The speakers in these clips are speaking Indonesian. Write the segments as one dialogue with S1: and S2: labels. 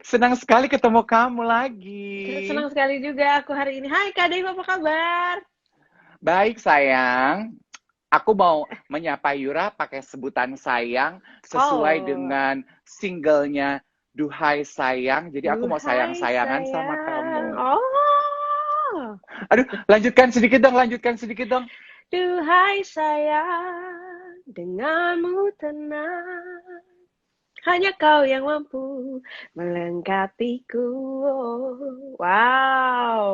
S1: Senang sekali ketemu kamu lagi.
S2: Senang sekali juga aku hari ini. Hai Kak Dewa, apa kabar?
S1: Baik, sayang. Aku mau menyapa Yura pakai sebutan sayang sesuai
S2: Oh,
S1: dengan singlenya Duhai Sayang. Jadi aku mau
S2: duhai
S1: sayang-sayangan sama
S2: sayang.
S1: kamu.
S2: Oh,
S1: Aduh, lanjutkan sedikit dong, lanjutkan sedikit dong.
S2: duhai sayang, denganmu tenang. Hanya kau yang mampu melengkapiku. Wow,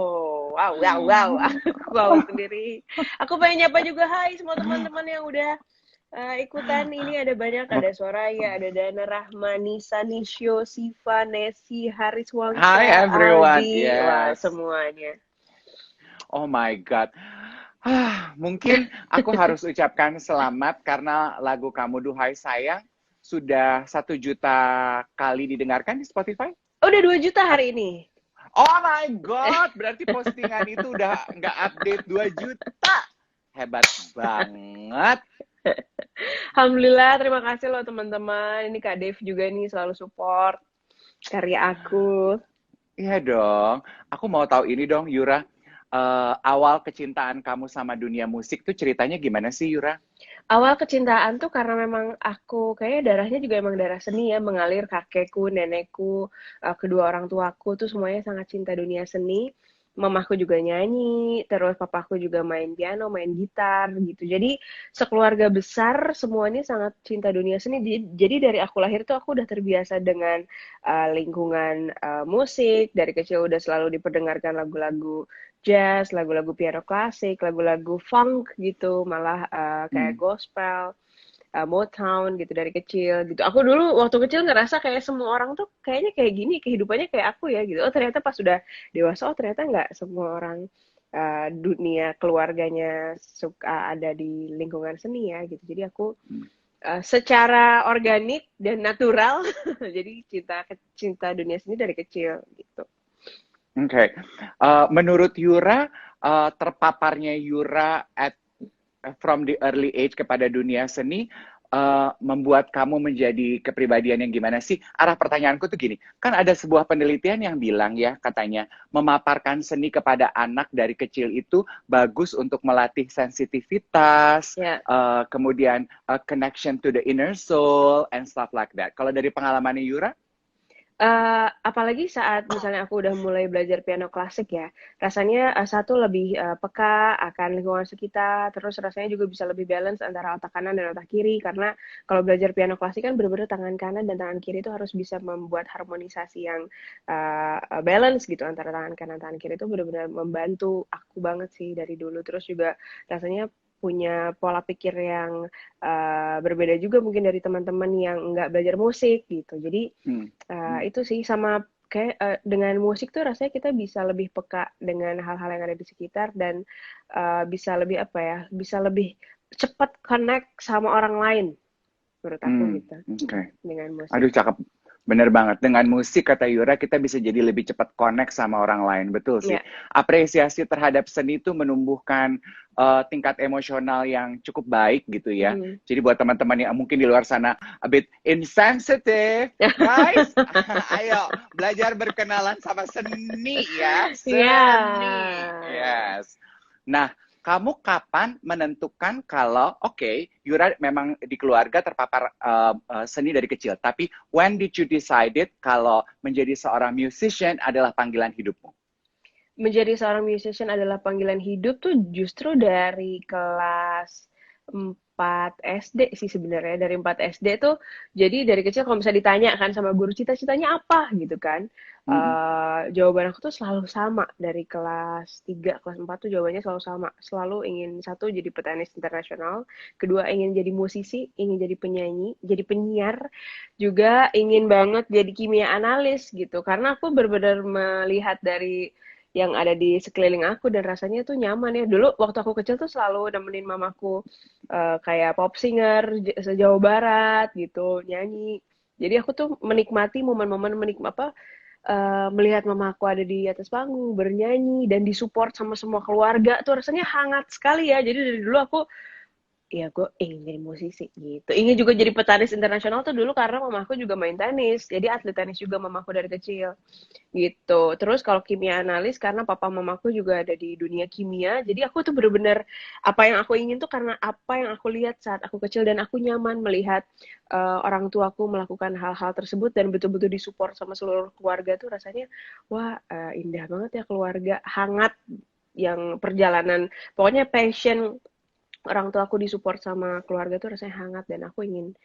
S2: wow, wow, wow. Aku wow sendiri. Aku pengen nyapa juga hai semua teman-teman yang udah ikutan. Ini ada banyak, ada Soraya, ada Dana Rahma, Nisa, Nisho, Siva, Nesi, Haris
S1: Hi
S2: Wangsa,
S1: everyone.
S2: Aldi, wah
S1: Yes.
S2: semuanya.
S1: Oh my God. Mungkin aku harus ucapkan selamat karena lagu kamu Duhai Sayang sudah 1 juta kali didengarkan di Spotify.
S2: Oh, udah 2 juta hari ini.
S1: Oh my God, berarti postingan itu udah nggak update 2 juta. Hebat banget.
S2: Alhamdulillah, terima kasih loh teman-teman. Ini Kak Dev juga nih selalu support karya aku.
S1: Iya dong. Aku mau tahu ini dong, Yura. Awal kecintaan kamu sama dunia musik tuh ceritanya gimana sih, Yura?
S2: Awal kecintaan tuh karena memang aku kayaknya darahnya juga emang darah seni ya, mengalir kakekku, nenekku, kedua orang tuaku tuh semuanya sangat cinta dunia seni. Mamaku juga nyanyi, terus papaku juga main piano, main gitar gitu. Jadi sekeluarga besar semuanya sangat cinta dunia seni. Jadi dari aku lahir tuh aku udah terbiasa dengan lingkungan musik. Dari kecil udah selalu diperdengarkan lagu-lagu jazz, lagu-lagu piano klasik, lagu-lagu funk gitu, malah kayak
S1: Hmm.
S2: gospel, Motown gitu dari kecil gitu. Aku dulu waktu kecil ngerasa kayak semua orang tuh kayaknya kayak gini, kehidupannya kayak aku ya gitu. Oh ternyata pas sudah dewasa, oh ternyata nggak semua orang dunia keluarganya suka ada di lingkungan seni ya gitu. Jadi aku secara organik dan natural, jadi cinta dunia seni dari kecil gitu.
S1: Oke. Menurut Yura, terpaparnya Yura from the early age kepada dunia seni membuat kamu menjadi kepribadian yang gimana sih? Arah pertanyaanku tuh gini, kan ada sebuah penelitian yang bilang ya, katanya memaparkan seni kepada anak dari kecil itu bagus untuk melatih sensitivitas,
S2: Ya.
S1: kemudian connection to the inner soul and stuff like that. Kalau dari pengalamannya Yura?
S2: Apalagi saat misalnya aku udah mulai belajar piano klasik ya, rasanya satu lebih peka akan lingkungan sekitar, terus rasanya juga bisa lebih balance antara otak kanan dan otak kiri, karena kalau belajar piano klasik kan bener-bener tangan kanan dan tangan kiri itu harus bisa membuat harmonisasi yang balance gitu antara tangan kanan dan tangan kiri itu bener-bener membantu aku banget sih dari dulu. Terus juga rasanya punya pola pikir yang berbeda juga mungkin dari teman-teman yang nggak belajar musik gitu. Jadi
S1: Hmm. Hmm.
S2: itu sih sama kayak dengan musik tuh rasanya kita bisa lebih peka dengan hal-hal yang ada di sekitar dan bisa lebih apa ya, bisa lebih cepat connect sama orang lain menurut aku
S1: Hmm.
S2: gitu
S1: Oke. Okay.
S2: dengan musik.
S1: Aduh, cakep. Bener banget. Dengan musik, kata Yura, kita bisa jadi lebih cepat connect sama orang lain. Betul sih.
S2: Ya,
S1: Apresiasi terhadap seni itu menumbuhkan tingkat emosional yang cukup baik gitu ya.
S2: mm.
S1: Jadi buat teman-teman yang mungkin di luar sana a bit insensitive, guys, ayo belajar berkenalan sama seni ya.
S2: Iya.
S1: Seni. Yes. Nah, kamu kapan menentukan kalau oke, Yura memang di keluarga terpapar seni dari kecil, tapi when did you decided kalau menjadi seorang musician adalah panggilan hidupmu?
S2: Menjadi seorang musician adalah panggilan hidup tuh justru dari kelas 4 SD sih sebenarnya. Dari 4 SD tuh, jadi dari kecil kalau bisa ditanya kan sama guru cita-citanya apa gitu kan.
S1: Mm-mm.
S2: Jawaban aku tuh selalu sama dari kelas 3, kelas 4 tuh jawabannya selalu sama. Selalu ingin satu jadi petenis internasional, kedua ingin jadi musisi, ingin jadi penyanyi, jadi penyiar, juga ingin banget jadi kimia analis gitu. Karena aku benar-benar melihat dari yang ada di sekeliling aku dan rasanya tuh nyaman ya. Dulu waktu aku kecil tuh selalu nemenin mamaku kayak pop singer sejauh barat gitu, nyanyi. Jadi aku tuh menikmati momen-momen melihat mamaku ada di atas panggung bernyanyi dan disupport sama semua keluarga tuh rasanya hangat sekali ya. Jadi dari dulu aku ya gue ingin jadi musisi gitu. Ingin juga jadi petenis internasional tuh dulu karena mamaku juga main tenis. Jadi atlet tenis juga mamaku dari kecil gitu. Terus kalau kimia analis karena papa mamaku juga ada di dunia kimia. Jadi aku tuh bener-bener apa yang aku ingin tuh karena apa yang aku lihat saat aku kecil dan aku nyaman melihat orang tuaku melakukan hal-hal tersebut dan betul-betul disupport sama seluruh keluarga tuh rasanya wah indah banget ya keluarga hangat yang perjalanan pokoknya passion orang tua aku disupport sama keluarga tuh rasanya hangat dan aku ingin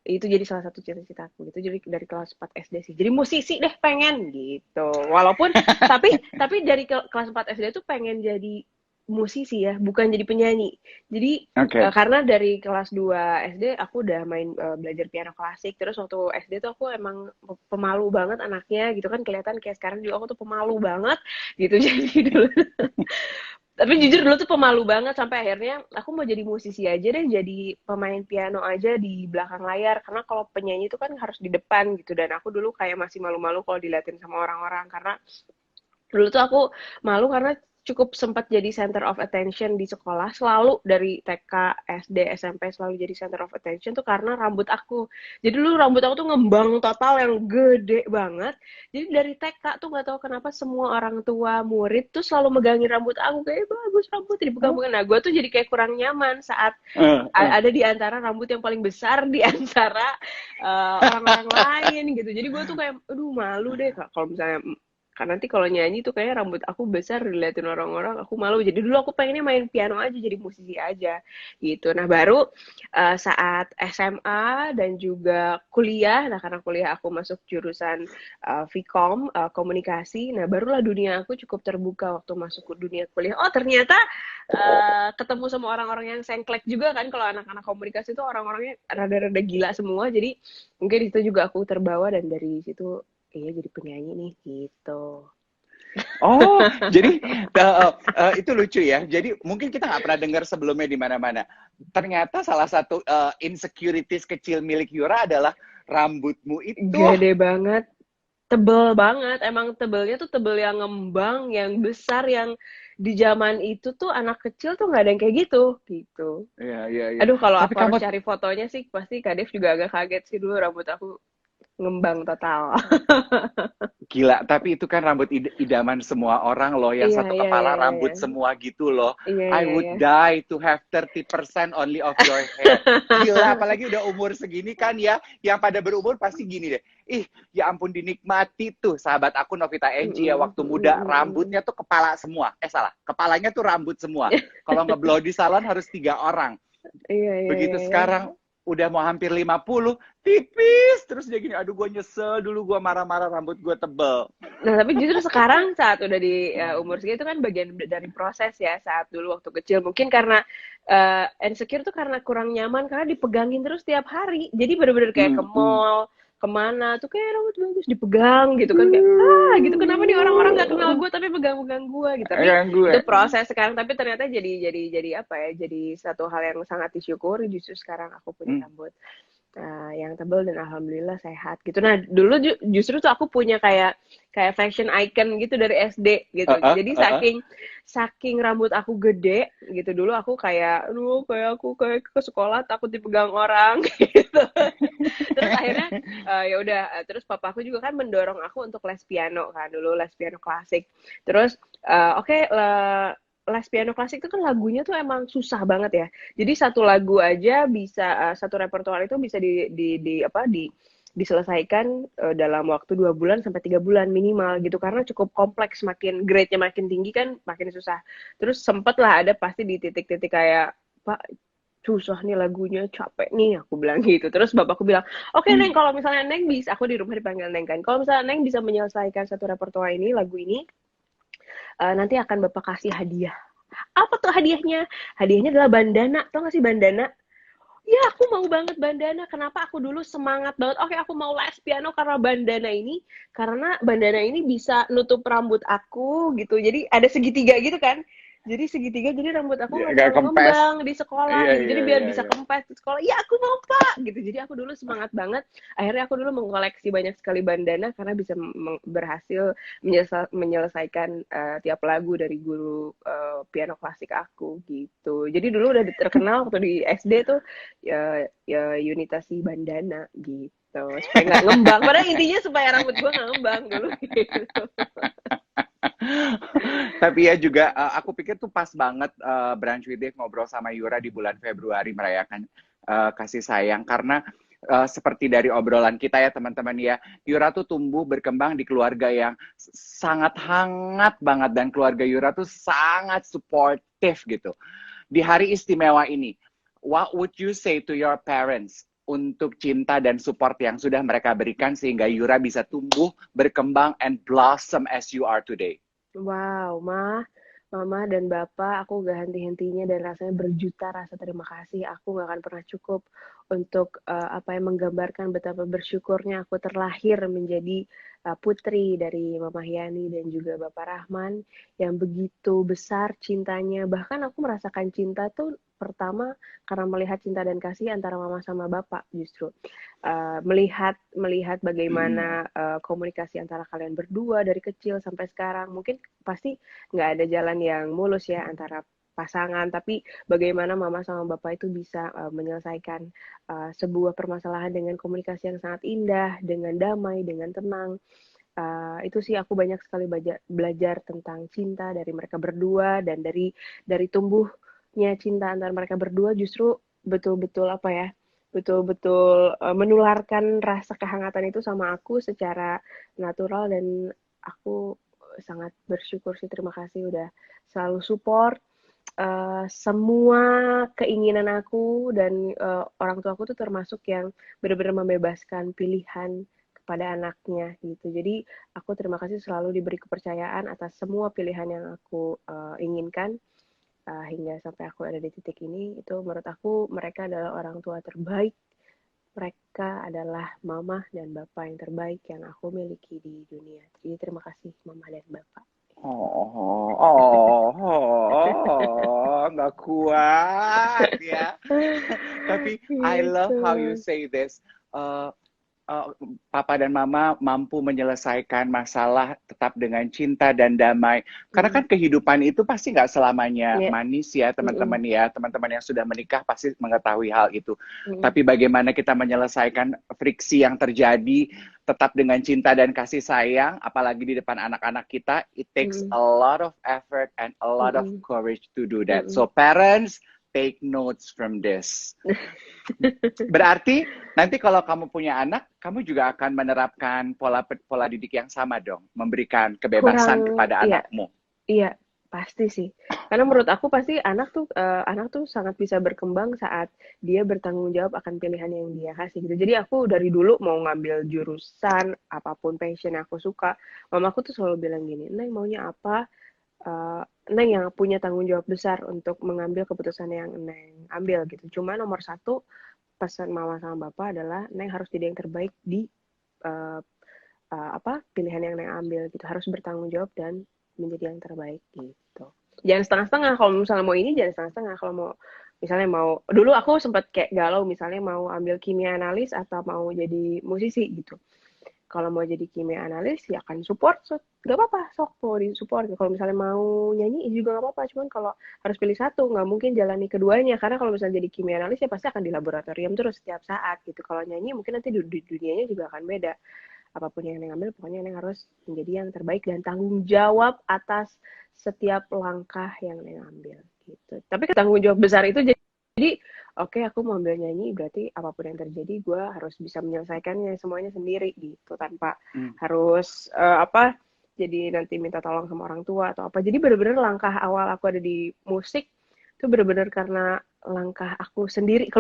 S2: itu jadi salah satu cita-citaku gitu jadi dari kelas 4 SD sih jadi musisi deh pengen gitu walaupun tapi dari kelas 4 SD tuh pengen jadi musisi ya bukan jadi penyanyi jadi
S1: Oke.
S2: karena dari kelas 2 SD aku udah main belajar piano klasik terus waktu SD tuh aku emang pemalu banget anaknya gitu kan kelihatan kayak sekarang juga aku tuh pemalu banget gitu jadi dulu tapi jujur dulu tuh pemalu banget sampai akhirnya aku mau jadi musisi aja deh, jadi pemain piano aja di belakang layar. Karena kalau penyanyi itu kan harus di depan gitu. Dan aku dulu kayak masih malu-malu kalau diliatin sama orang-orang. Karena dulu tuh aku malu karena cukup sempat jadi center of attention di sekolah selalu dari TK, SD, SMP selalu jadi center of attention tuh karena rambut aku. Jadi dulu rambut aku tuh ngembang total yang gede banget. Jadi dari TK tuh nggak tahu kenapa semua orang tua murid tuh selalu megangin rambut aku kayak bagus rambut dipegang-pegang. Nah gue tuh jadi kayak kurang nyaman saat ada di antara rambut yang paling besar di antara orang-orang lain gitu. Jadi gue tuh kayak aduh malu deh kalau misalnya karena nanti kalau nyanyi tuh kayaknya rambut aku besar diliatin orang-orang aku malu jadi dulu aku pengennya main piano aja jadi musisi aja gitu nah baru saat SMA dan juga kuliah nah karena kuliah aku masuk jurusan Vkom komunikasi nah barulah dunia aku cukup terbuka waktu masuk ke dunia kuliah oh ternyata ketemu sama orang-orang yang sengklek juga kan kalau anak-anak komunikasi itu orang-orangnya rada-rada gila semua jadi mungkin itu juga aku terbawa dan dari situ iya jadi penyanyi nih gitu.
S1: Oh, jadi itu lucu ya. Jadi mungkin kita nggak pernah dengar sebelumnya di mana-mana. Ternyata salah satu insecurities kecil milik Yura adalah rambutmu itu.
S2: Gede banget, tebel banget. Emang tebelnya tuh tebel yang ngembang, yang besar, yang di zaman itu tuh anak kecil tuh nggak ada yang kayak gitu, gitu.
S1: Iya, iya, iya.
S2: Aduh, kalau
S1: Tapi
S2: aku
S1: kamu
S2: harus cari fotonya sih, pasti Kak Dev juga agak kaget sih dulu rambut aku ngembang total.
S1: gila, tapi itu kan rambut idaman semua orang loh, yang
S2: Iya,
S1: satu
S2: iya, iya,
S1: kepala
S2: iya,
S1: rambut
S2: iya.
S1: semua gitu loh.
S2: Iya,
S1: I
S2: iya,
S1: would
S2: iya.
S1: die to have 30% only of your hair. Gila, apalagi udah umur segini kan ya, yang pada berumur pasti gini deh. Ih, ya ampun dinikmati tuh sahabat aku Novita Enji ya,
S2: Mm-mm,
S1: waktu muda
S2: mm-mm.
S1: rambutnya tuh kepala semua. Salah, kepalanya tuh rambut semua. Kalau ngeblow di salon harus 3 orang.
S2: Iya, iya,
S1: Begitu
S2: iya, iya.
S1: sekarang udah mau hampir 50, tipis terus dia gini, aduh gue nyesel dulu gue marah-marah rambut gue tebel.
S2: Nah, tapi justru sekarang saat udah di umur segitu kan bagian dari proses ya saat dulu waktu kecil. Mungkin karena insecure tuh karena kurang nyaman karena dipegangin terus tiap hari. Jadi bener-bener kayak ke
S1: Hmm.
S2: mall, kemana tuh kayak rambut bagus dipegang gitu kan kayak gitu kenapa nih orang-orang nggak kenal gue tapi pegang-pegang gue gitu. Tapi
S1: Yang gue.
S2: itu proses sekarang tapi ternyata jadi apa ya? Jadi satu hal yang sangat disyukuri justru sekarang aku punya
S1: Hmm.
S2: rambut yang tebal dan alhamdulillah sehat gitu. Nah dulu justru tuh aku punya kayak fashion icon gitu dari SD gitu. Jadi saking rambut aku gede gitu dulu aku kayak, aduh kayak aku kayak ke sekolah takut dipegang orang gitu. Terus akhirnya ya udah terus papaku juga kan mendorong aku untuk les piano kan dulu les piano klasik. Terus oke, les piano klasik itu kan lagunya tuh emang susah banget ya. Jadi satu lagu aja bisa satu repertoire itu bisa diselesaikan dalam waktu 2 bulan sampai 3 bulan minimal gitu karena cukup kompleks makin grade-nya makin tinggi kan makin susah. Terus sempet lah ada pasti di titik-titik kayak Pak susah nih lagunya capek nih aku bilang gitu terus bapakku bilang oke Neng kalau misalnya Neng bisa aku di rumah dipanggil Neng kan kalau misalnya Neng bisa menyelesaikan satu repertoire ini lagu ini nanti akan bapak kasih hadiah apa tuh hadiahnya? Hadiahnya adalah bandana. Tau gak sih bandana? Ya, aku mau banget bandana. Kenapa aku dulu semangat banget? Oke, aku mau les piano karena bandana ini. Karena bandana ini bisa nutup rambut aku gitu. Jadi ada segitiga gitu kan. Jadi segitiga, jadi rambut aku nggak
S1: Nggak
S2: terlalu
S1: kempes.
S2: ngembang di sekolah
S1: Iya,
S2: gitu.
S1: iya,
S2: Jadi biar
S1: iya,
S2: bisa
S1: iya.
S2: kempes di sekolah, ya aku mau Pak gitu. Jadi aku dulu semangat banget. Akhirnya aku dulu mengkoleksi banyak sekali bandana karena bisa berhasil menyelesaikan tiap lagu dari guru piano klasik aku gitu. Jadi dulu udah terkenal waktu di SD tuh ya Unitasi bandana gitu. Supaya nggak ngembang. Padahal intinya supaya rambut gue nggak ngembang dulu gitu.
S1: Tapi ya juga aku pikir tuh pas banget Brunch with Dave ngobrol sama Yura di bulan Februari merayakan kasih sayang karena seperti dari obrolan kita ya teman-teman ya, Yura tuh tumbuh berkembang di keluarga yang sangat hangat banget dan keluarga Yura tuh sangat supportive gitu. Di hari istimewa ini, what would you say to your parents untuk cinta dan support yang sudah mereka berikan sehingga Yura bisa tumbuh, berkembang, and blossom as you are today?
S2: Wow, Mama dan Bapak, aku gak henti-hentinya dan rasanya berjuta rasa terima kasih. Aku gak akan pernah cukup untuk apa yang menggambarkan betapa bersyukurnya aku terlahir menjadi putri dari Mama Yani dan juga Bapak Rahman yang begitu besar cintanya. Bahkan aku merasakan cinta tuh pertama karena melihat cinta dan kasih antara Mama sama Bapak justru. Melihat bagaimana komunikasi antara kalian berdua dari kecil sampai sekarang. Mungkin pasti nggak ada jalan yang mulus ya antara pasangan, tapi bagaimana mama sama bapak itu bisa menyelesaikan sebuah permasalahan dengan komunikasi yang sangat indah, dengan damai, dengan tenang. Itu sih aku banyak sekali belajar tentang cinta dari mereka berdua dan dari tumbuhnya cinta antara mereka berdua justru betul-betul apa ya, betul-betul menularkan rasa kehangatan itu sama aku secara natural dan aku sangat bersyukur sih, terima kasih udah selalu support semua keinginan aku dan orang tua aku tuh termasuk yang benar-benar membebaskan pilihan kepada anaknya gitu. Jadi aku terima kasih selalu diberi kepercayaan atas semua pilihan yang aku inginkan hingga sampai aku ada di titik ini. Itu menurut aku mereka adalah orang tua terbaik. Mereka adalah mama dan bapak yang terbaik yang aku miliki di dunia. Jadi terima kasih mama dan bapak.
S1: Nggak kuat ya. Tapi I love
S2: Gitu.
S1: how you say this. Uh, uh, Papa dan Mama mampu menyelesaikan masalah tetap dengan cinta dan damai. Karena
S2: Mm.
S1: kan kehidupan itu pasti nggak selamanya
S2: Ya.
S1: manis ya, teman-teman
S2: Mm-mm.
S1: ya. Teman-teman yang sudah menikah pasti mengetahui hal itu.
S2: Mm-mm.
S1: Tapi bagaimana kita menyelesaikan friksi yang terjadi tetap dengan cinta dan kasih sayang, apalagi di depan anak-anak kita, it takes
S2: Mm-mm.
S1: a lot of effort and a lot of
S2: Mm-mm.
S1: courage to do that. So
S2: Mm-mm.
S1: parents, take notes from this. Berarti nanti kalau kamu punya anak, kamu juga akan menerapkan pola pola didik yang sama dong, memberikan kebebasan
S2: Kurang,
S1: kepada
S2: iya,
S1: anakmu.
S2: iya, pasti sih. Karena menurut aku pasti anak tuh sangat bisa berkembang saat dia bertanggung jawab akan pilihan yang dia kasih gitu. Jadi aku dari dulu mau ngambil jurusan apapun passion yang aku suka, mamaku tuh selalu bilang gini, Neng maunya apa? Eh, Neng yang punya tanggung jawab besar untuk mengambil keputusan yang Neng ambil gitu. Cuma nomor satu pesan mama sama bapak adalah Neng harus jadi yang terbaik di uh, apa pilihan yang Neng ambil gitu, harus bertanggung jawab dan menjadi yang terbaik gitu. Jangan setengah-setengah, kalau misalnya mau ini jangan setengah-setengah, kalau mau misalnya mau dulu aku sempat kayak galau misalnya mau ambil kimia analis atau mau jadi musisi gitu. Kalau mau jadi kimia analis ya akan support, so, gak apa-apa sok mau di support. Kalau misalnya mau nyanyi juga gak apa-apa, cuman kalau harus pilih satu nggak mungkin jalani keduanya karena kalau misalnya jadi kimia analis ya pasti akan di laboratorium terus setiap saat gitu. Kalau nyanyi mungkin nanti di dunianya juga akan beda. Apapun yang Neng ambil, pokoknya Neng harus menjadi yang terbaik dan tanggung jawab atas setiap langkah yang Neng ambil gitu. Tapi tanggung jawab besar itu jadi oke, aku mau ambil nyanyi berarti apapun yang terjadi gue harus bisa menyelesaikannya semuanya sendiri gitu tanpa
S1: Hmm.
S2: harus apa jadi nanti minta tolong sama orang tua atau apa. Jadi benar-benar langkah awal aku ada di musik itu benar-benar karena langkah aku sendiri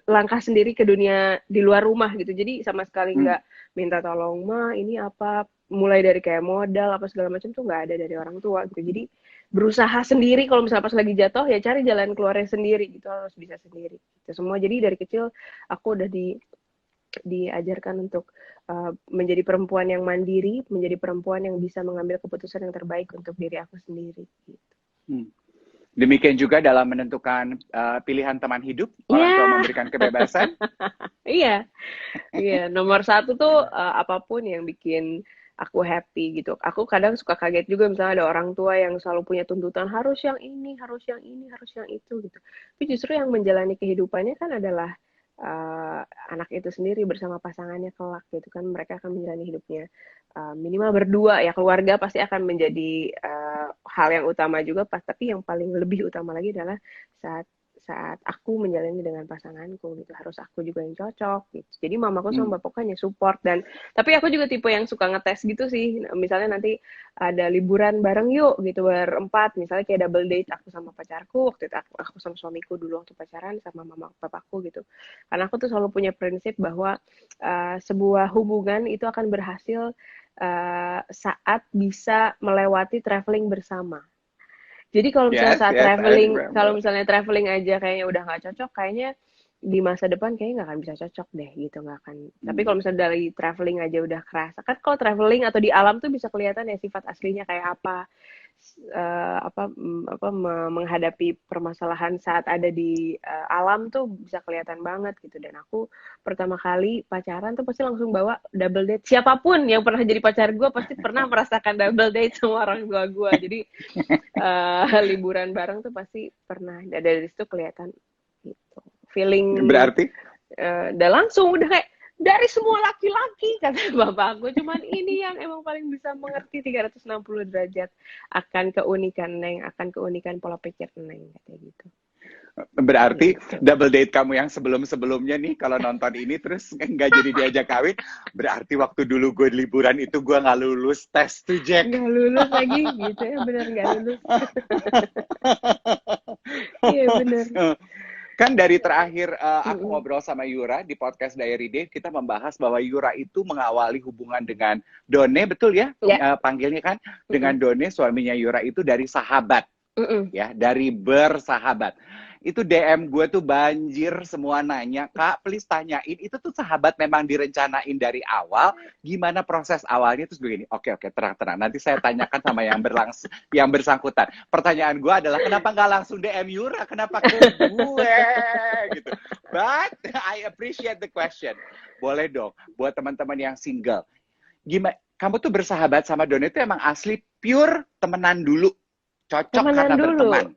S2: langkah sendiri ke dunia di luar rumah gitu. Jadi sama sekali
S1: Hmm.
S2: nggak minta tolong ma ini apa, mulai dari kayak modal apa segala macam tuh nggak ada dari orang tua gitu. Jadi berusaha sendiri, kalau misalnya pas lagi jatuh ya cari jalan keluarnya sendiri gitu, harus bisa sendiri gitu semua. Jadi dari kecil aku udah diajarkan untuk menjadi perempuan yang mandiri, menjadi perempuan yang bisa mengambil keputusan yang terbaik untuk diri aku sendiri gitu.
S1: Hmm. Demikian juga dalam menentukan pilihan teman hidup, orang tua
S2: Iya,
S1: memberikan kebebasan.
S2: iya, iya. Nomor satu tuh apapun yang bikin aku happy gitu. Aku kadang suka kaget juga misalnya ada orang tua yang selalu punya tuntutan harus yang ini, harus yang ini, harus yang itu gitu. Tapi justru yang menjalani kehidupannya kan adalah uh, anak itu sendiri bersama pasangannya kelak gitu kan. Mereka akan menjalani hidupnya minimal berdua ya. Keluarga pasti akan menjadi hal yang utama juga pas. Tapi yang paling lebih utama lagi adalah saat saat aku menjalani dengan pasanganku gitu harus aku juga yang cocok gitu jadi mamaku
S1: Hmm.
S2: sama bapakku hanya support dan tapi aku juga tipe yang suka ngetes gitu sih misalnya nanti ada liburan bareng yuk gitu berempat misalnya kayak double date aku sama pacarku waktu itu aku sama suamiku dulu waktu pacaran sama mama papaku gitu karena aku tuh selalu punya prinsip bahwa sebuah hubungan itu akan berhasil saat bisa melewati traveling bersama. Jadi kalau misalnya
S1: Yes,
S2: saat
S1: yes, I
S2: traveling, kalau
S1: remember.
S2: misalnya traveling aja kayaknya udah nggak cocok, kayaknya di masa depan kayaknya nggak akan bisa cocok deh gitu nggak akan. Tapi
S1: Hmm.
S2: kalau misalnya dari traveling aja udah kerasa, kan kalau traveling atau di alam tuh bisa kelihatan ya sifat aslinya kayak apa, menghadapi permasalahan saat ada di alam tuh bisa kelihatan banget gitu. Dan aku pertama kali pacaran tuh pasti langsung bawa double date. Siapapun yang pernah jadi pacar gue pasti pernah merasakan double date sama orang tua gue. Jadi liburan bareng tuh pasti pernah dari situ kelihatan gitu feeling
S1: Berarti
S2: udah langsung udah kayak dari semua laki-laki kata bapak aku cuman ini yang emang paling bisa mengerti 360 derajat akan keunikan Neng akan keunikan pola pikir Neng katanya
S1: berarti
S2: gitu
S1: double date kamu yang sebelum-sebelumnya nih kalau nonton ini terus nggak jadi diajak kawin, berarti waktu dulu gue liburan itu gue nggak lulus tes tuh Jack.
S2: nggak lulus lagi gitu ya bener nggak lulus iya bener
S1: Kan dari terakhir aku
S2: Mm-mm.
S1: ngobrol sama Yura di podcast Diary Day, kita membahas bahwa Yura itu mengawali hubungan dengan Done, betul ya?
S2: Ya
S1: Panggilnya kan dengan
S2: Mm-mm.
S1: Done, suaminya Yura itu dari sahabat
S2: Mm-mm.
S1: ya, dari bersahabat. Itu DM gue tuh banjir semua nanya, Kak, please tanyain, itu tuh sahabat memang direncanain dari awal, gimana proses awalnya? Terus begini, oke, oke, terang-terang, nanti saya tanyakan sama yang bersangkutan. Pertanyaan gue adalah, kenapa nggak langsung DM Yura? Kenapa ke gue? Gitu. But, I appreciate the question. Boleh dong, buat teman-teman yang single. Gimana, kamu tuh bersahabat sama Doni itu emang asli pure temenan dulu, cocok
S2: temenan
S1: karena
S2: dulu.
S1: berteman.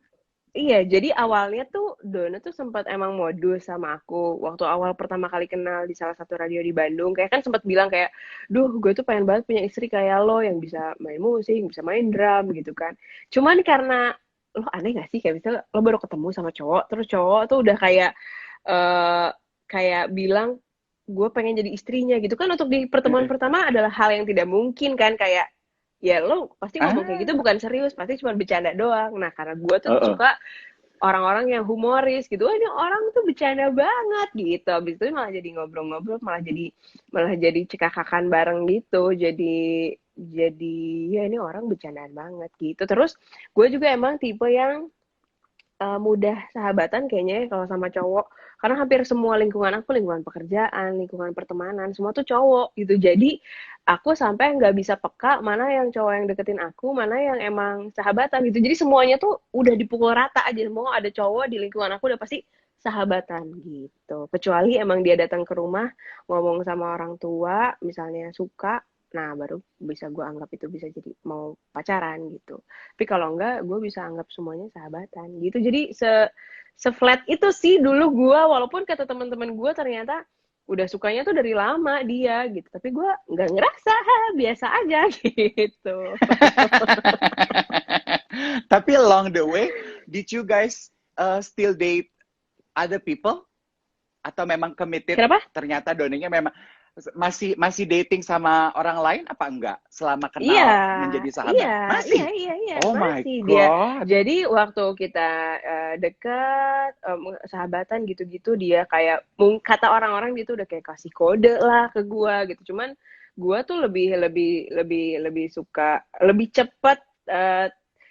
S2: Iya, jadi awalnya tuh Dona tuh sempat emang modus sama aku. Waktu awal pertama kali kenal di salah satu radio di Bandung, kayak kan sempat bilang kayak, duh gue tuh pengen banget punya istri kayak lo yang bisa main musik, bisa main drum gitu kan. Cuman karena lo aneh gak sih kayak misalnya lo baru ketemu sama cowok, terus cowok tuh udah eh kayak bilang gue pengen jadi istrinya gitu kan untuk di pertemuan pertama adalah hal yang tidak mungkin kan kayak ya lo pasti ngomong kayak gitu
S1: Ah,
S2: bukan serius pasti cuma bercanda doang nah karena gue tuh
S1: uh-uh.
S2: suka orang-orang yang humoris gitu. Wah, ini orang tuh bercanda banget gitu. Habis itu malah jadi ngobrol-ngobrol, malah jadi cekakakan bareng gitu. Jadi ya ini orang bercandaan banget gitu. Terus gue juga emang tipe yang mudah sahabatan kayaknya ya kalau sama cowok. Karena hampir semua lingkungan aku, lingkungan pekerjaan, lingkungan pertemanan, semua tuh cowok gitu. Jadi aku sampai nggak bisa peka mana yang cowok yang deketin aku, mana yang emang sahabatan gitu. Jadi semuanya tuh udah dipukul rata aja. Mau ada cowok di lingkungan aku udah pasti sahabatan gitu. Kecuali emang dia datang ke rumah ngomong sama orang tua, misalnya suka, nah baru bisa gue anggap itu bisa jadi mau pacaran gitu. Tapi kalau enggak, gue bisa anggap semuanya sahabatan gitu. Jadi se-flat itu sih dulu gue, walaupun kata teman-teman gue ternyata udah sukanya tuh dari lama dia gitu. Tapi gue nggak ngerasa, biasa aja gitu.
S1: Tapi along the way, did you guys still date other people? Atau memang committed?
S2: Kenapa?
S1: Ternyata Doninya memang masih masih dating sama orang lain apa enggak? Selama
S2: Iya,
S1: kenal menjadi
S2: iya,
S1: sahabat?
S2: iya,
S1: Masih?
S2: iya, iya,
S1: Oh my
S2: masih dia.
S1: God.
S2: Jadi waktu kita dekat, sahabatan gitu-gitu, dia kayak, kata orang-orang gitu udah kayak kasih kode lah ke gua gitu. Cuman gua tuh lebih lebih lebih lebih suka lebih cepet eh,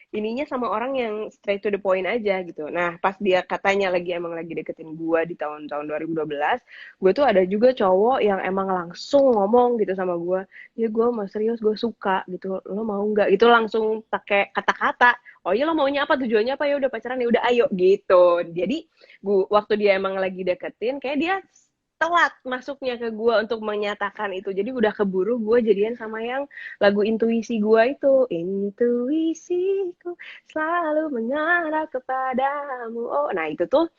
S2: ininya sama orang yang straight to the point aja gitu. Nah, pas dia katanya emang lagi deketin gua di tahun-tahun 2012, gue tuh ada juga cowok yang emang langsung ngomong gitu sama gua, ya gue mau serius gue suka gitu lo mau nggak itu langsung pakai kata-kata oh iya lo maunya apa, tujuannya apa, ya udah pacaran, ya udah ayo gitu. Jadi waktu dia emang lagi deketin, kayak dia telat masuknya ke gue untuk menyatakan itu. Jadi udah keburu gue jadian sama yang lagu intuisi gue itu. Intuisiku selalu mengarah kepadamu. Oh, nah itu tuh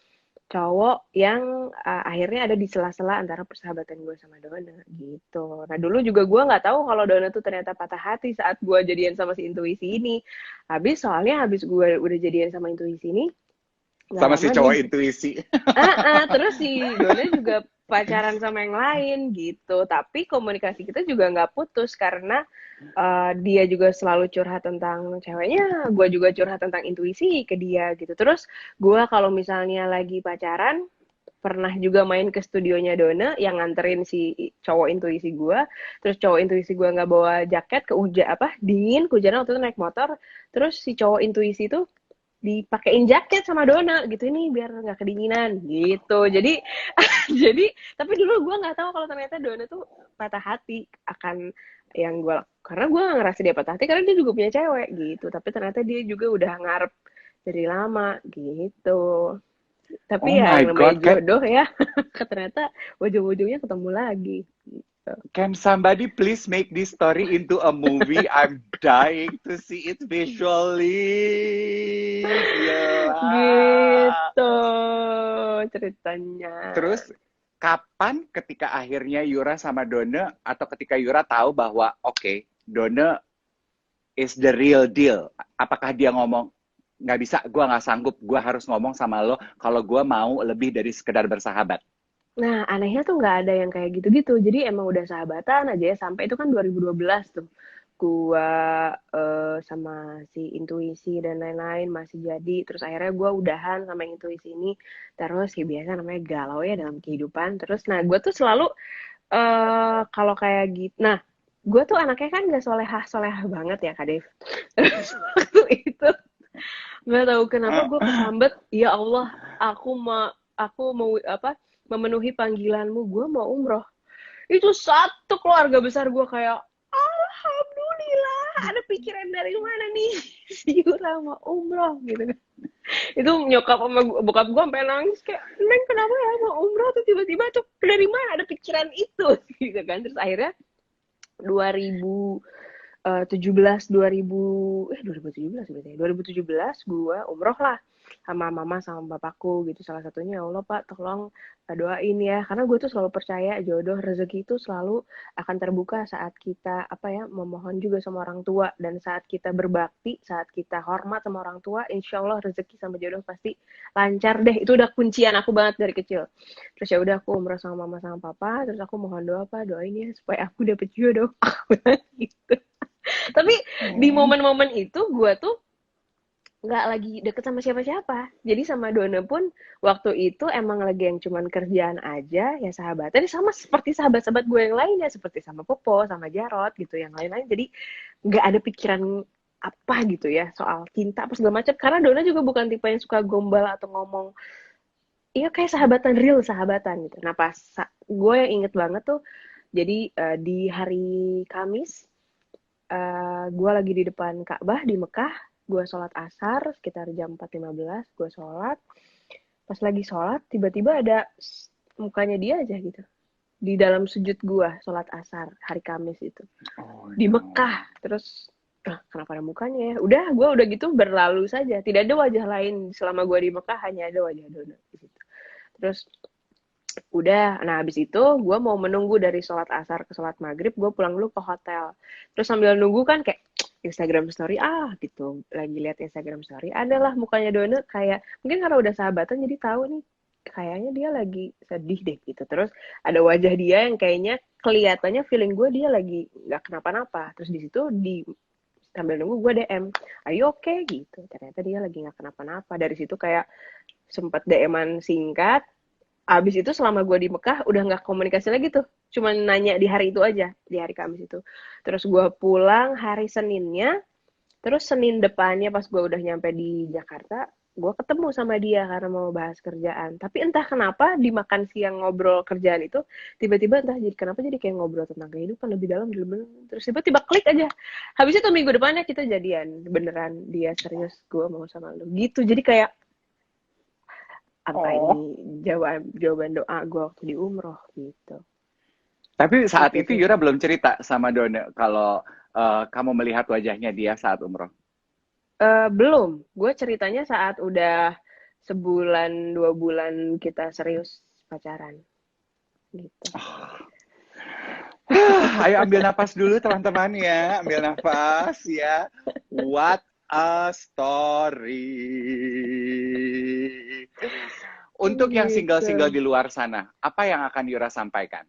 S2: cowok yang akhirnya ada di sela-sela antara persahabatan gue sama Dona gitu. Nah dulu juga gue nggak tahu kalau Dona tuh ternyata patah hati saat gue jadian sama si intuisi ini. Habis gue udah jadian sama intuisi ini, nggak
S1: Sama
S2: lama
S1: si
S2: dia
S1: cowok intuisi.
S2: terus si Dona juga pacaran sama yang lain gitu. Tapi komunikasi kita juga nggak putus karena dia juga selalu curhat tentang ceweknya, gue juga curhat tentang intuisi ke dia gitu. Terus gue kalau misalnya lagi pacaran, pernah juga main ke studionya Dona yang nganterin si cowok intuisi gue. Terus cowok intuisi gue nggak bawa jaket, dingin, kehujanan waktu itu naik motor. Terus si cowok intuisi itu dipakein jaket sama Dona gitu, ini biar nggak kedinginan gitu. Jadi jadi tapi dulu gue nggak tahu kalau ternyata Dona tuh patah hati akan yang gue, karena gue ngerasa dia patah hati karena dia juga punya cewek gitu, tapi ternyata dia juga udah ngarep dari lama gitu.
S1: Oh
S2: Tapi ya
S1: my
S2: yang namanya
S1: God,
S2: jodoh ya, ternyata ujung-ujungnya ketemu lagi gitu.
S1: can somebody please make this story into a movie? I'm dying to see it visually. Gila.
S2: Gitu ceritanya.
S1: Terus kapan ketika akhirnya Yura sama Dona, atau ketika Yura tahu bahwa oke, Dona is the real deal? Apakah dia ngomong, nggak bisa, gue nggak sanggup, gue harus ngomong sama lo kalau gue mau lebih dari sekedar bersahabat?
S2: Nah, anehnya tuh nggak ada yang kayak gitu-gitu. Jadi emang udah sahabatan aja ya. Sampai itu kan 2012 tuh. Gua sama si Intuisi dan lain-lain masih jadi. Terus akhirnya gue udahan sama yang Intuisi ini. Terus ya biasa namanya galau ya dalam kehidupan. Terus nah gue tuh selalu kalau kayak gitu. Nah, gue tuh anaknya kan gak solehah-solehah banget ya Kak Dev. Terus waktu itu nggak tahu kenapa gue kesambet, ya Allah, aku mau apa, memenuhi panggilanmu, gue mau umroh. Itu satu keluarga besar gue kayak, alhamdulillah, ada pikiran dari mana nih si Yura mau umroh gitu kan. Itu nyokap sama bokap gue sampai nangis kayak, Neng kenapa ya mau umroh tuh tiba-tiba tuh dari mana ada pikiran itu gitu kan. Terus akhirnya 2017 2017 berarti ya. 2017 gue umroh lah sama mama sama bapakku gitu. Salah satunya, ya Allah Pak tolong doain ya, karena gue tuh selalu percaya jodoh rezeki itu selalu akan terbuka saat kita memohon juga sama orang tua, dan saat kita berbakti, saat kita hormat sama orang tua, insya Allah rezeki sama jodoh pasti lancar deh. Itu udah kuncian aku banget dari kecil. Terus ya udah aku umroh sama mama sama papa, terus aku mohon doa Pak, doain ya supaya aku dapet jodoh gitu. Tapi di momen-momen itu gue tuh nggak lagi deket sama siapa-siapa. Jadi sama Dona pun waktu itu emang lagi yang cuman kerjaan aja, ya sahabatan sama seperti sahabat-sahabat gue yang lainnya, seperti sama Popo, sama Jarot gitu, yang lain-lain. Jadi nggak ada pikiran apa gitu ya soal cinta apa segala macam. Karena Dona juga bukan tipe yang suka gombal atau ngomong, iya kayak sahabatan, real sahabatan gitu. Nah pas gue yang inget banget tuh, jadi di hari Kamis, gue lagi di depan Ka'bah di Mekah, gue sholat asar sekitar jam 4.15, gue sholat. Pas lagi sholat, tiba-tiba ada mukanya dia aja gitu. Di dalam sujud gue, sholat asar, hari Kamis itu. Di Mekah. Terus, kenapa ada mukanya ya? Udah, gue udah gitu berlalu saja. Tidak ada wajah lain selama gue di Mekah, hanya ada wajah Dona di situ. Terus, udah, nah habis itu gue mau menunggu dari sholat asar ke sholat maghrib, gue pulang dulu ke hotel. Terus sambil nunggu kan kayak Instagram story gitu, lagi lihat Instagram story, adalah mukanya Dona kayak, mungkin karena udah sahabatan jadi tahu nih kayaknya dia lagi sedih deh gitu. Terus ada wajah dia yang kayaknya kelihatannya, feeling gue dia lagi nggak kenapa-napa. Terus di situ sambil nunggu gue DM, ayo oke gitu, ternyata dia lagi nggak kenapa-napa. Dari situ kayak sempat DM-an singkat. Abis itu selama gue di Mekah udah nggak komunikasi lagi tuh, cuman nanya di hari itu aja, di hari Kamis itu. Terus gue pulang hari Seninnya, terus Senin depannya pas gue udah nyampe di Jakarta, gue ketemu sama dia karena mau bahas kerjaan. Tapi entah kenapa di makan siang ngobrol kerjaan itu tiba-tiba entah jadi kenapa jadi kayak ngobrol tentang kehidupan lebih dalam, terus tiba-tiba klik aja. Habis itu minggu depannya kita jadian beneran, dia serius, gue mau sama lu gitu. Jadi kayak apa ini
S1: Oh.
S2: jawaban doa gue waktu di umroh gitu.
S1: Tapi saat
S2: Gitu
S1: itu
S2: sih.
S1: Yura belum cerita sama Dona kalau kamu melihat wajahnya dia saat umroh.
S2: Belum, gue ceritanya saat udah sebulan 2 bulan kita serius pacaran gitu.
S1: Ayo ambil nafas dulu teman-teman ya, ambil nafas ya. What a story. Untuk yang
S2: Gitu.
S1: single-single di luar sana, apa yang akan Yura sampaikan?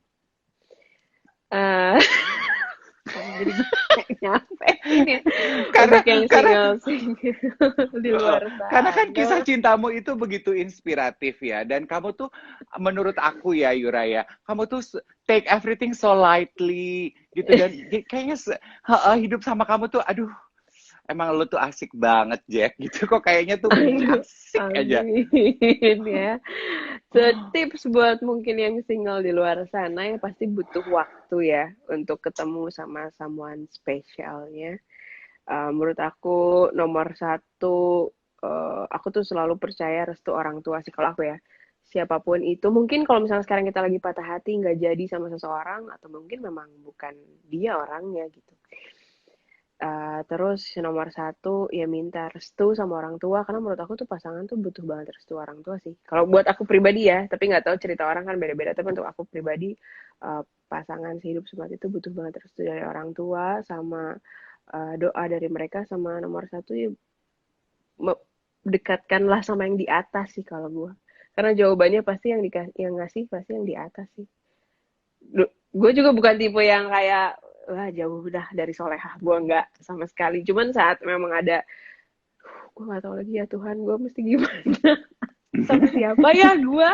S2: Eh, jadi gue nyampe ini
S1: Karena
S2: untuk yang
S1: karena
S2: single di luar
S1: karena kan
S2: sana.
S1: kisah cintamu itu begitu inspiratif ya, dan kamu tuh menurut aku ya Yura ya, kamu tuh take everything so lightly gitu, dan kayaknya hidup sama kamu tuh aduh, emang lu tuh asik banget Jack gitu, kok kayaknya tuh
S2: Aduh,
S1: asik aja.
S2: amin ya. So, tips buat mungkin yang single di luar sana yang pasti butuh waktu ya untuk ketemu sama someone spesialnya. Menurut aku nomor satu, aku tuh selalu percaya restu orang tua sih kalau aku ya. Siapapun itu, mungkin kalau misalnya sekarang kita lagi patah hati nggak jadi sama seseorang, atau mungkin memang bukan dia orangnya gitu. Terus nomor satu ya minta restu sama orang tua, karena menurut aku tuh pasangan tuh butuh banget restu orang tua sih. Kalau buat aku pribadi ya, tapi nggak tahu cerita orang kan beda-beda. Tapi untuk aku pribadi, pasangan sehidup semati itu butuh banget restu dari orang tua sama doa dari mereka, sama nomor satu ya dekatkanlah sama yang di atas sih kalau gue. Karena jawabannya pasti yang ngasih pasti yang di atas sih. Gue juga bukan tipe yang kayak wah jauh udah dari solehah, gue nggak sama sekali. Cuman saat memang ada, gue nggak tahu lagi ya Tuhan, gue mesti gimana sama siapa ya gue.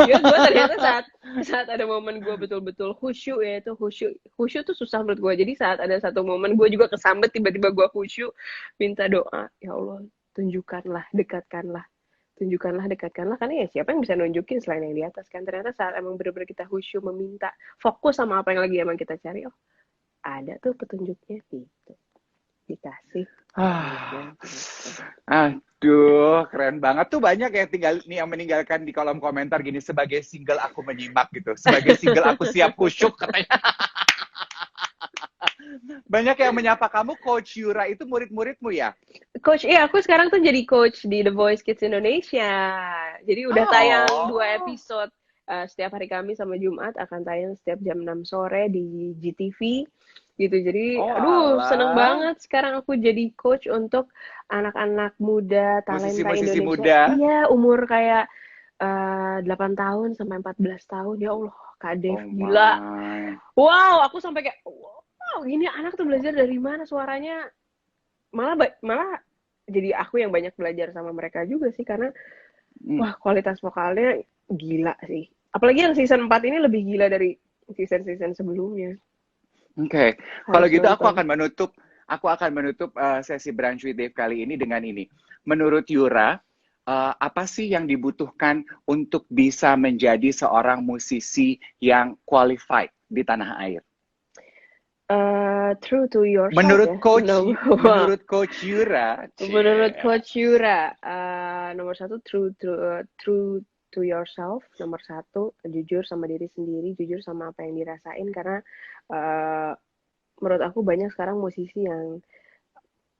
S2: Ya gue ternyata saat saat ada momen gue betul-betul khusyuk, ya itu khusyuk khusyuk tuh susah menurut gue. Jadi saat ada satu momen gue juga kesambet, tiba-tiba gue khusyuk minta doa, ya Allah tunjukkanlah, dekatkanlah, tunjukkanlah, dekatkanlah, karena ya siapa yang bisa nunjukin selain yang di atas kan. Ternyata saat emang benar-benar kita khusyuk meminta, fokus sama apa yang lagi emang kita cari, oh ada tuh petunjuknya gitu, dikasih
S1: Ah,
S2: aja gitu.
S1: aduh, keren banget tuh, banyak yang tinggal nih yang meninggalkan di kolom komentar gini, sebagai single aku menyimak gitu, sebagai single aku siap kusyuk katanya. Banyak yang menyapa kamu Coach Yura, itu murid-muridmu ya?
S2: Coach, iya aku sekarang tuh jadi coach di The Voice Kids Indonesia. Jadi udah tayang 2
S1: Oh,
S2: episode, setiap hari Kamis sama Jumat, akan tayang setiap jam 6 sore di GTV gitu. Jadi
S1: oh
S2: aduh seneng
S1: alah,
S2: banget sekarang aku jadi coach untuk anak-anak muda talenta
S1: musisi-musisi
S2: Indonesia.
S1: muda.
S2: Iya, umur kayak 8 tahun sampai 14 tahun. Ya Allah, Kak Dev
S1: Oh
S2: gila.
S1: my.
S2: Wow, aku sampai kayak wow, ini anak tuh belajar dari mana suaranya. Malah jadi aku yang banyak belajar sama mereka juga sih, karena
S1: Hmm.
S2: wah kualitas vokalnya gila sih. Apalagi yang season 4 ini lebih gila dari season-season sebelumnya.
S1: Oke, okay. Kalau
S2: Harus
S1: gitu
S2: nonton.
S1: aku akan menutup sesi Brunch with Dave kali ini dengan ini. Menurut Yura, apa sih yang dibutuhkan untuk bisa menjadi seorang musisi yang qualified di tanah air?
S2: True to yourself
S1: Menurut
S2: ya.
S1: coach
S2: No,
S1: menurut coach Yura,
S2: menurut
S1: cie.
S2: Coach Yura, nomor satu true to yourself. Nomor satu jujur sama diri sendiri, jujur sama apa yang dirasain, karena uh, menurut aku banyak sekarang musisi yang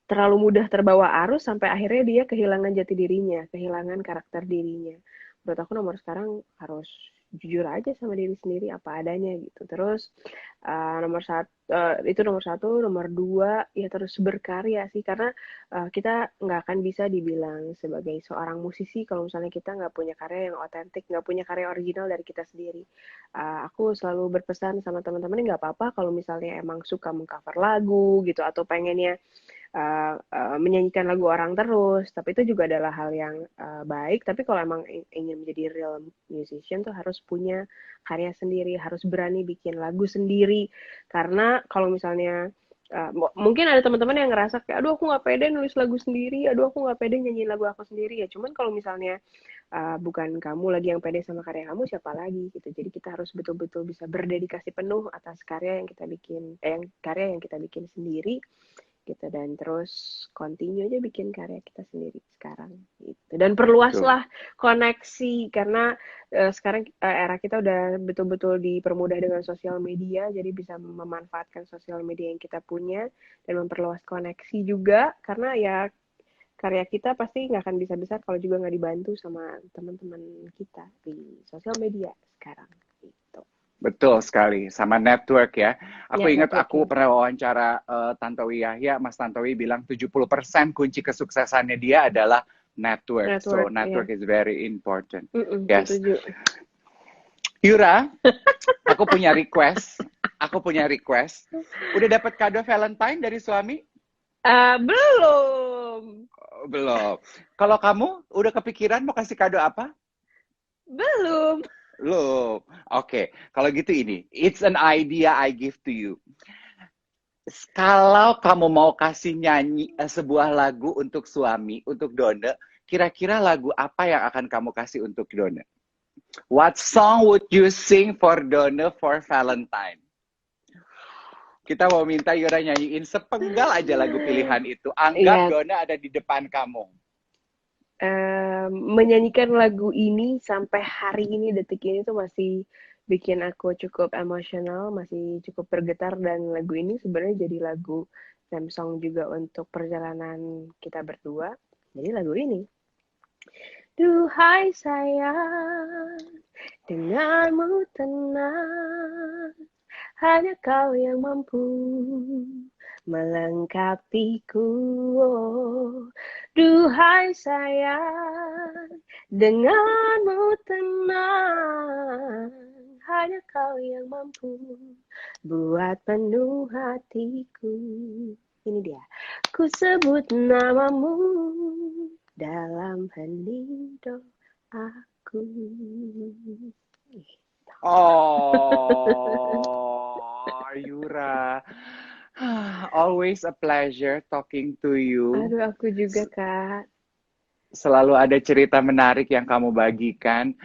S2: terlalu mudah terbawa arus sampai akhirnya dia kehilangan jati dirinya, kehilangan karakter dirinya. Menurut aku nomor sekarang harus jujur aja sama diri sendiri apa adanya gitu. Terus nomor satu, itu nomor satu, nomor dua ya terus berkarya sih, karena kita nggak akan bisa dibilang sebagai seorang musisi kalau misalnya kita nggak punya karya yang otentik, nggak punya karya original dari kita sendiri. Aku selalu berpesan sama teman-teman, nggak apa-apa kalau misalnya emang suka mengcover lagu gitu, atau pengennya menyanyikan lagu orang terus, tapi itu juga adalah hal yang baik. Tapi kalau emang ingin menjadi real musician tuh harus punya karya sendiri, harus berani bikin lagu sendiri. Karena kalau misalnya Mungkin ada teman-teman yang ngerasa kayak, aduh aku nggak pede nulis lagu sendiri, aduh aku nggak pede nyanyiin lagu aku sendiri ya. Cuman kalau misalnya bukan kamu lagi yang pede sama karya kamu, siapa lagi gitu. Jadi kita harus betul-betul bisa berdedikasi penuh atas karya yang kita bikin, karya yang kita bikin sendiri gitu, dan terus continue aja bikin karya kita sendiri sekarang gitu. Dan
S1: Tuh.
S2: perluaslah koneksi karena sekarang era kita udah betul-betul dipermudah dengan sosial media, jadi bisa memanfaatkan sosial media yang kita punya dan memperluas koneksi juga, karena ya karya kita pasti nggak akan bisa besar kalau juga nggak dibantu sama teman-teman kita di sosial media sekarang gitu.
S1: Betul sekali, sama network ya. Aku
S2: Ya,
S1: ingat aku
S2: networking.
S1: pernah wawancara Tantowi Yahya, Mas Tantowi bilang 70% kunci kesuksesannya dia adalah network. So
S2: Network, ya.
S1: network is very important.
S2: Mm-mm,
S1: Yes.
S2: setuju.
S1: Yura, aku punya request. Aku punya request. Udah dapat kado Valentine dari suami?
S2: Belum.
S1: Belum. Kalau kamu udah kepikiran mau kasih kado apa?
S2: Belum.
S1: Belum. Oke, kalau gitu ini, it's an idea I give to you. Kalau kamu mau kasih nyanyi sebuah lagu untuk suami, untuk Dona, kira-kira lagu apa yang akan kamu kasih untuk Dona? What song would you sing for Dona for Valentine? Kita mau minta Yura nyanyiin sepenggal aja lagu pilihan itu. Anggap
S2: Iya,
S1: Dona ada di depan kamu.
S2: menyanyikan lagu ini sampai hari ini, detik ini tuh masih bikin aku cukup emosional, masih cukup bergetar, dan lagu ini sebenarnya jadi lagu theme song juga untuk perjalanan kita berdua. Jadi lagu ini. Duhai sayang, denganmu tenang, hanya kau yang mampu melengkapiku. Oh, duhai sayang, denganmu tenang, hanya kau yang mampu buat penuh hatiku. Ini dia. Ku sebut namamu dalam hening doaku.
S1: Oh, Yura. Always a pleasure talking to you.
S2: Aduh, aku juga, Kak.
S1: Selalu ada cerita menarik yang kamu bagikan.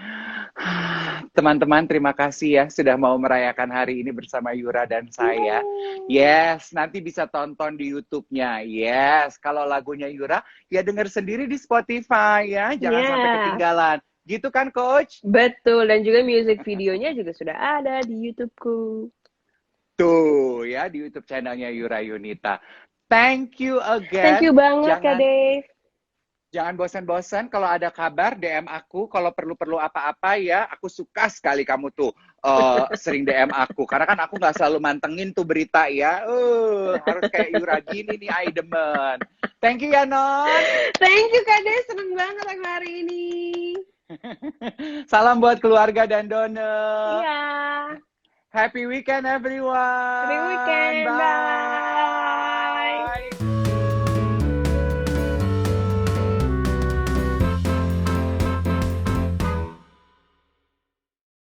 S1: Teman-teman, terima kasih ya sudah mau merayakan hari ini bersama Yura dan saya. Yes, nanti bisa tonton di YouTube-nya. Yes, kalau lagunya Yura, ya denger sendiri di Spotify ya. Jangan sampai
S2: Ya,
S1: ketinggalan. Gitu kan, Coach?
S2: betul. Dan juga music videonya juga sudah ada di YouTube-ku.
S1: Tuh ya, di YouTube channelnya Yura Yunita. Thank you
S2: Thank you
S1: again.
S2: banget, Kak
S1: Jangan
S2: Dave.
S1: Jangan bosan-bosan kalau ada kabar DM aku, kalau perlu-perlu apa-apa ya, aku suka sekali kamu tuh sering DM aku, karena kan aku nggak selalu mantengin tuh berita ya, harus kayak Yura gini nih, I demen. Thank you ya Non.
S2: Thank you, Kak Dave. Seneng banget aku hari ini.
S1: Salam buat keluarga dan Dona.
S2: Iya.
S1: Happy weekend
S2: Happy
S1: everyone.
S2: weekend.
S1: Bye.
S2: Bye.